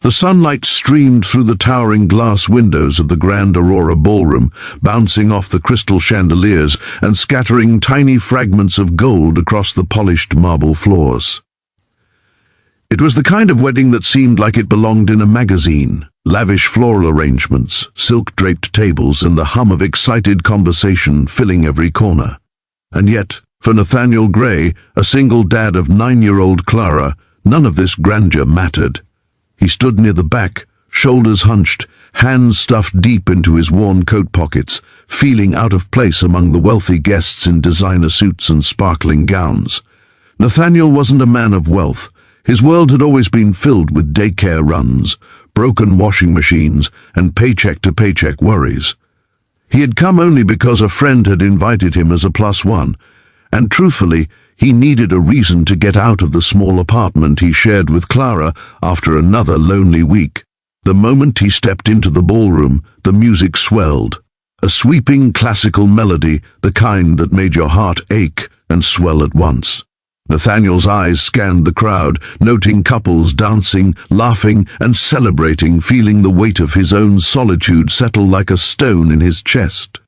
The sunlight streamed through the towering glass windows of the Grand Aurora Ballroom, bouncing off the crystal chandeliers and scattering tiny fragments of gold across the polished marble floors. It was the kind of wedding that seemed like it belonged in a magazine. Lavish floral arrangements, silk-draped tables, and the hum of excited conversation filling every corner. And yet, for Nathaniel Gray, a single dad of 9-year-old Clara, none of this grandeur mattered. He stood near the back, shoulders hunched, hands stuffed deep into his worn coat pockets, feeling out of place among the wealthy guests in designer suits and sparkling gowns. Nathaniel wasn't a man of wealth. His world had always been filled with daycare runs, broken washing machines, and paycheck-to-paycheck worries. He had come only because a friend had invited him as a +1, and truthfully, he needed a reason to get out of the small apartment he shared with Clara after another lonely week. The moment he stepped into the ballroom, the music swelled. A sweeping classical melody, the kind that made your heart ache and swell at once. Nathaniel's eyes scanned the crowd, noting couples dancing, laughing, and celebrating, feeling the weight of his own solitude settle like a stone in his chest.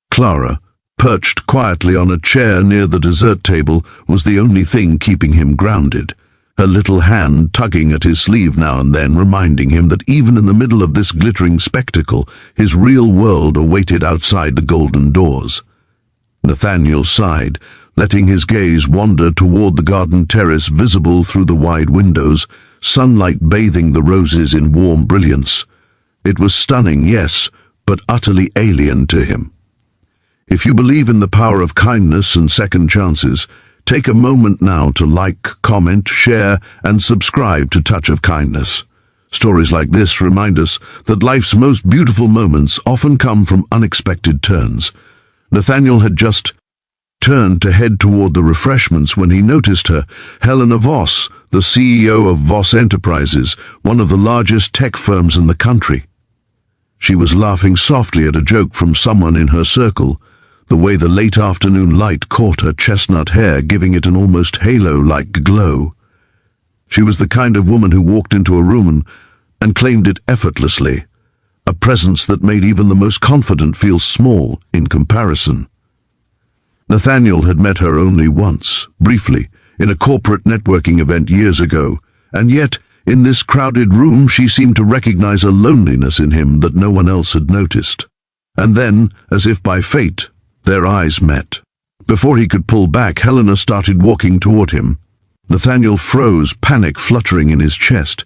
Clara, perched quietly on a chair near the dessert table, was the only thing keeping him grounded, her little hand tugging at his sleeve now and then, reminding him that even in the middle of this glittering spectacle, his real world awaited outside the golden doors. Nathaniel sighed, letting his gaze wander toward the garden terrace visible through the wide windows, sunlight bathing the roses in warm brilliance. It was stunning, yes, but utterly alien to him. If you believe in the power of kindness and second chances, take a moment now to like, comment, share, and subscribe to Touch of Kindness. Stories like this remind us that life's most beautiful moments often come from unexpected turns. Nathaniel had just turned to head toward the refreshments when he noticed her, Helena Voss, the CEO of Voss Enterprises, one of the largest tech firms in the country. She was laughing softly at a joke from someone in her circle, the way the late afternoon light caught her chestnut hair, giving it an almost halo-like glow. She was the kind of woman who walked into a room and claimed it effortlessly, a presence that made even the most confident feel small in comparison. Nathaniel had met her only once, briefly, in a corporate networking event years ago, and yet, in this crowded room, she seemed to recognize a loneliness in him that no one else had noticed. And then, as if by fate, their eyes met. Before he could pull back, Helena started walking toward him. Nathaniel froze, panic fluttering in his chest.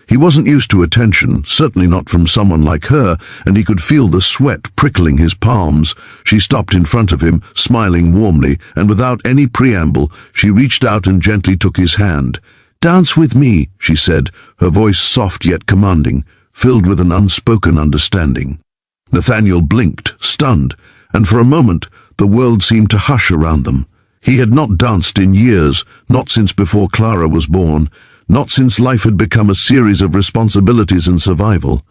He wasn't used to attention, certainly not from someone like her, and he could feel the sweat prickling his palms. She stopped in front of him, smiling warmly, and without any preamble, she reached out and gently took his hand. "Dance with me," she said, her voice soft yet commanding, filled with an unspoken understanding. Nathaniel blinked, stunned, and for a moment the world seemed to hush around them. He had not danced in years, not since before Clara was born, not since life had become a series of responsibilities and survival.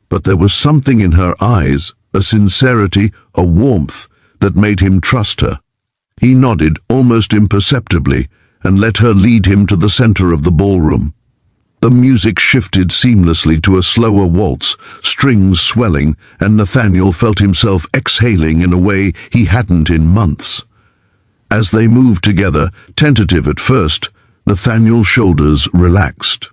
But there was something in her eyes, a sincerity, a warmth, that made him trust her. He nodded, almost imperceptibly, and let her lead him to the center of the ballroom. The music shifted seamlessly to a slower waltz, strings swelling, and Nathaniel felt himself exhaling in a way he hadn't in months. As they moved together, tentative at first, Nathaniel's shoulders relaxed.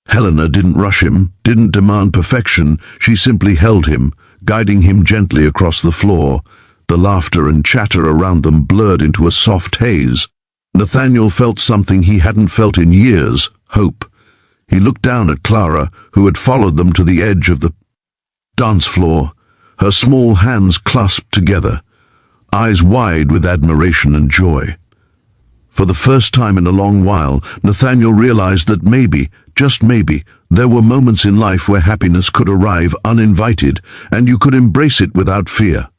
Helena didn't rush him, didn't demand perfection. She simply held him, guiding him gently across the floor. The laughter and chatter around them blurred into a soft haze. Nathaniel felt something he hadn't felt in years, hope. He looked down at Clara, who had followed them to the edge of the dance floor, her small hands clasped together, eyes wide with admiration and joy. For the first time in a long while, Nathaniel realized that maybe, just maybe, there were moments in life where happiness could arrive uninvited, and you could embrace it without fear.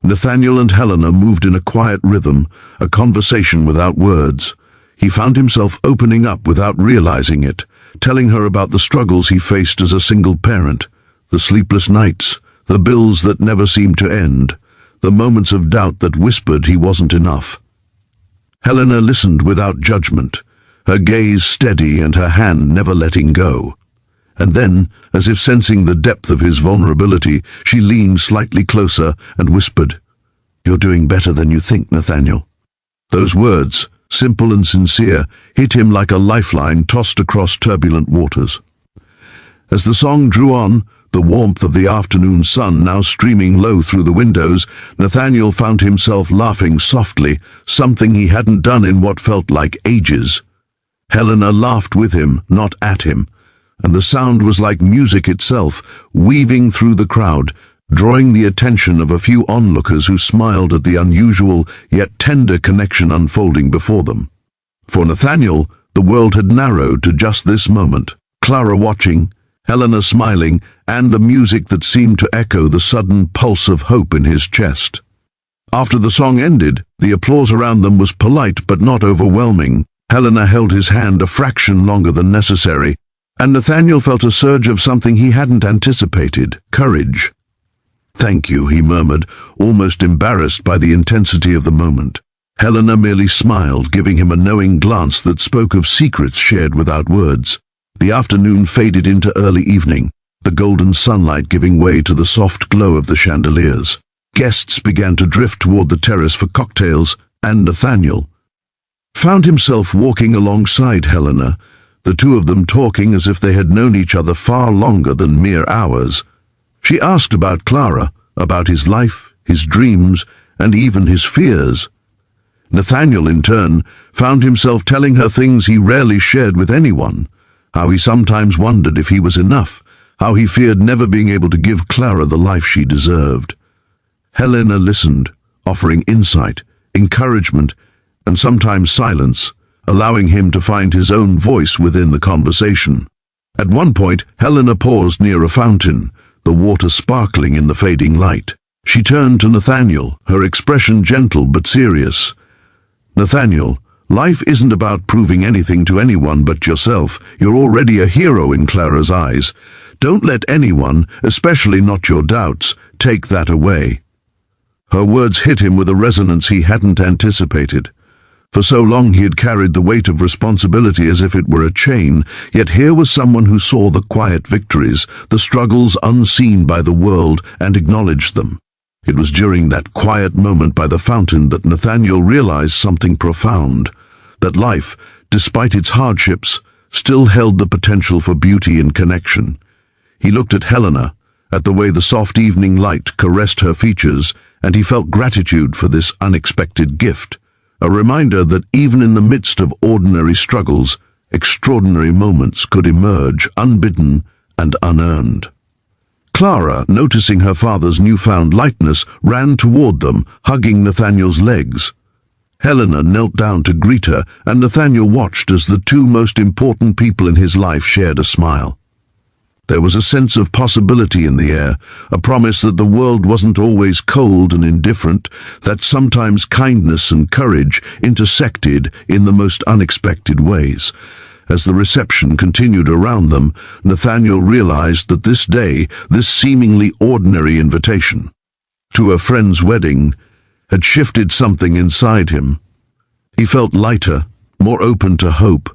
Nathaniel and Helena moved in a quiet rhythm, a conversation without words. He found himself opening up without realizing it, telling her about the struggles he faced as a single parent, the sleepless nights, the bills that never seemed to end, the moments of doubt that whispered he wasn't enough. Helena listened without judgment, her gaze steady and her hand never letting go. And then, as if sensing the depth of his vulnerability, she leaned slightly closer and whispered, "You're doing better than you think, Nathaniel." Those words, simple and sincere, hit him like a lifeline tossed across turbulent waters. As the song drew on, the warmth of the afternoon sun now streaming low through the windows, Nathaniel found himself laughing softly, something he hadn't done in what felt like ages. Helena laughed with him, not at him, and the sound was like music itself, weaving through the crowd, drawing the attention of a few onlookers who smiled at the unusual yet tender connection unfolding before them. For Nathaniel, the world had narrowed to just this moment. Clara watching, Helena smiling, and the music that seemed to echo the sudden pulse of hope in his chest. After the song ended, the applause around them was polite but not overwhelming. Helena held his hand a fraction longer than necessary, and Nathaniel felt a surge of something he hadn't anticipated: courage. "Thank you," he murmured, almost embarrassed by the intensity of the moment. Helena merely smiled, giving him a knowing glance that spoke of secrets shared without words. The afternoon faded into early evening, the golden sunlight giving way to the soft glow of the chandeliers. Guests began to drift toward the terrace for cocktails, and Nathaniel found himself walking alongside Helena, the two of them talking as if they had known each other far longer than mere hours. She asked about Clara, about his life, his dreams, and even his fears. Nathaniel, in turn, found himself telling her things he rarely shared with anyone, how he sometimes wondered if he was enough, how he feared never being able to give Clara the life she deserved. Helena listened, offering insight, encouragement, and sometimes silence, allowing him to find his own voice within the conversation. At one point, Helena paused near a fountain, the water sparkling in the fading light. She turned to Nathaniel, her expression gentle but serious. "Nathaniel, life isn't about proving anything to anyone but yourself. You're already a hero in Clara's eyes. Don't let anyone, especially not your doubts, take that away." Her words hit him with a resonance he hadn't anticipated. For so long he had carried the weight of responsibility as if it were a chain, yet here was someone who saw the quiet victories, the struggles unseen by the world, and acknowledged them. It was during that quiet moment by the fountain that Nathaniel realized something profound, that life, despite its hardships, still held the potential for beauty and connection. He looked at Helena, at the way the soft evening light caressed her features, and he felt gratitude for this unexpected gift. A reminder that even in the midst of ordinary struggles, extraordinary moments could emerge unbidden and unearned. Clara, noticing her father's newfound lightness, ran toward them, hugging Nathaniel's legs. Helena knelt down to greet her, and Nathaniel watched as the two most important people in his life shared a smile. There was a sense of possibility in the air, a promise that the world wasn't always cold and indifferent, that sometimes kindness and courage intersected in the most unexpected ways. As the reception continued around them, Nathaniel realized that this day, this seemingly ordinary invitation to a friend's wedding, had shifted something inside him. He felt lighter, more open to hope,